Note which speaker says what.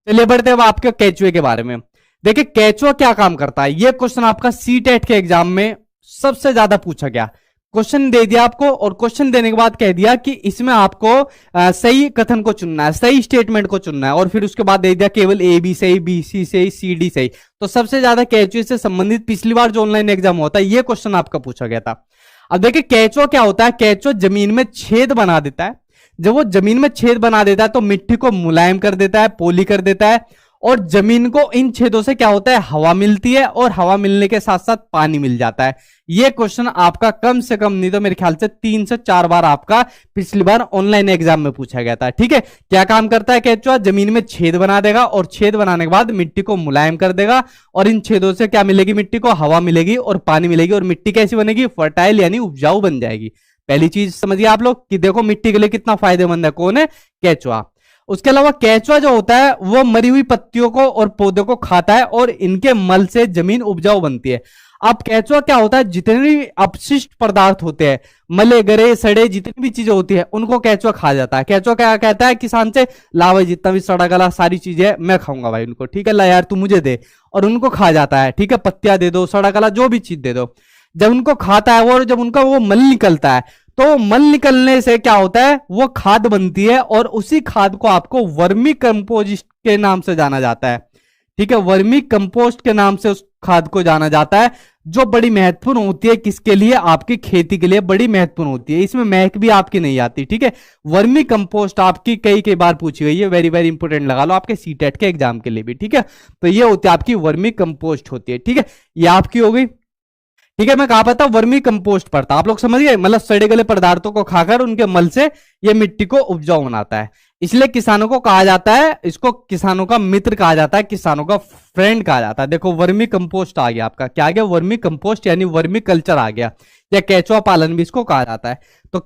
Speaker 1: चलिए बढ़ते हैं अब आपके केचुए के बारे में। देखिए केचुआ क्या काम करता है, ये क्वेश्चन आपका सीटेट के एग्जाम में सबसे ज्यादा पूछा गया। क्वेश्चन दे दिया आपको और क्वेश्चन देने के बाद कह दिया कि इसमें आपको सही कथन को चुनना है, सही स्टेटमेंट को चुनना है, और फिर उसके बाद दे दिया केवल ए बी सही, बी सी सही, सी डी सही। तो सबसे ज्यादा केचुए से संबंधित पिछली बार जो ऑनलाइन एग्जाम होता है ये क्वेश्चन आपका पूछा गया था। अब देखिए केचुआ क्या होता है, केचुआ जमीन में छेद बना देता है। जब वो जमीन में छेद बना देता है तो मिट्टी को मुलायम कर देता है, पोली कर देता है, और जमीन को इन छेदों से क्या होता है, हवा मिलती है, और हवा मिलने के साथ साथ पानी मिल जाता है। ये क्वेश्चन आपका कम से कम नहीं तो मेरे ख्याल से 3 से 4 बार आपका पिछली बार ऑनलाइन एग्जाम में पूछा गया था। ठीक है, क्या काम करता है केचुआ, जमीन में छेद बना देगा और छेद बनाने के बाद मिट्टी को मुलायम कर देगा, और इन छेदों से क्या मिलेगी, मिट्टी को हवा मिलेगी और पानी मिलेगी, और मिट्टी कैसी बनेगी, फर्टाइल यानी उपजाऊ बन जाएगी। पहली चीज समझिए आप लोग कि देखो मिट्टी के लिए कितना फायदेमंद है, कौन है, केचुआ। उसके अलावा केचुआ जो होता है वो मरी हुई पत्तियों को और पौधों को खाता है, और इनके मल से जमीन उपजाऊ बनती है। अब केचुआ क्या होता है, जितने भी अपशिष्ट पदार्थ होते हैं, मले गरे सड़े जितनी भी चीजें होती है, उनको केचुआ खा जाता है। केचुआ क्या कहता है किसान से, ला भाई जितना भी सड़ा गला सारी चीजें मैं खाऊंगा भाई उनको, ठीक है, ला यार तू मुझे दे, और उनको खा जाता है। ठीक है, पत्तियां दे दो, सड़ा गला जो भी चीज दे दो। जब उनको खाता है वो, और जब उनका वो मल निकलता है, तो मल निकलने से क्या होता है, वो खाद बनती है, और उसी खाद को आपको वर्मी कंपोस्ट के नाम से जाना जाता है। ठीक है, वर्मी कंपोस्ट के नाम से उस खाद को जाना जाता है, जो बड़ी महत्वपूर्ण होती है किसके लिए, आपकी खेती के लिए बड़ी महत्वपूर्ण होती है। इसमें महक भी आपकी नहीं आती। ठीक है, वर्मी कंपोस्ट आपकी कई बार पूछी गई है, वेरी वेरी इंपोर्टेंट लगा लो आपके सीटेट के एग्जाम के लिए भी। ठीक है, तो ये होती है आपकी वर्मी कंपोस्ट होती है। ठीक है, ये आपकी हो गई। ठीक है, मैं कहा पता वर्मी कंपोस्ट पढ़ता, आप लोग समझ गए, मतलब सड़े गले पदार्थों को खाकर उनके मल से ये मिट्टी को उपजाऊ बनाता है। इसलिए किसानों को कहा जाता है, इसको किसानों का मित्र कहा जाता है, किसानों का फ्रेंड कहा जाता है। देखो वर्मी कंपोस्ट आ गया आपका, क्या आ गया, वर्मी कंपोस्ट यानी वर्मी कल्चर आ गया, या केचुआ पालन भी इसको कहा जाता है। तो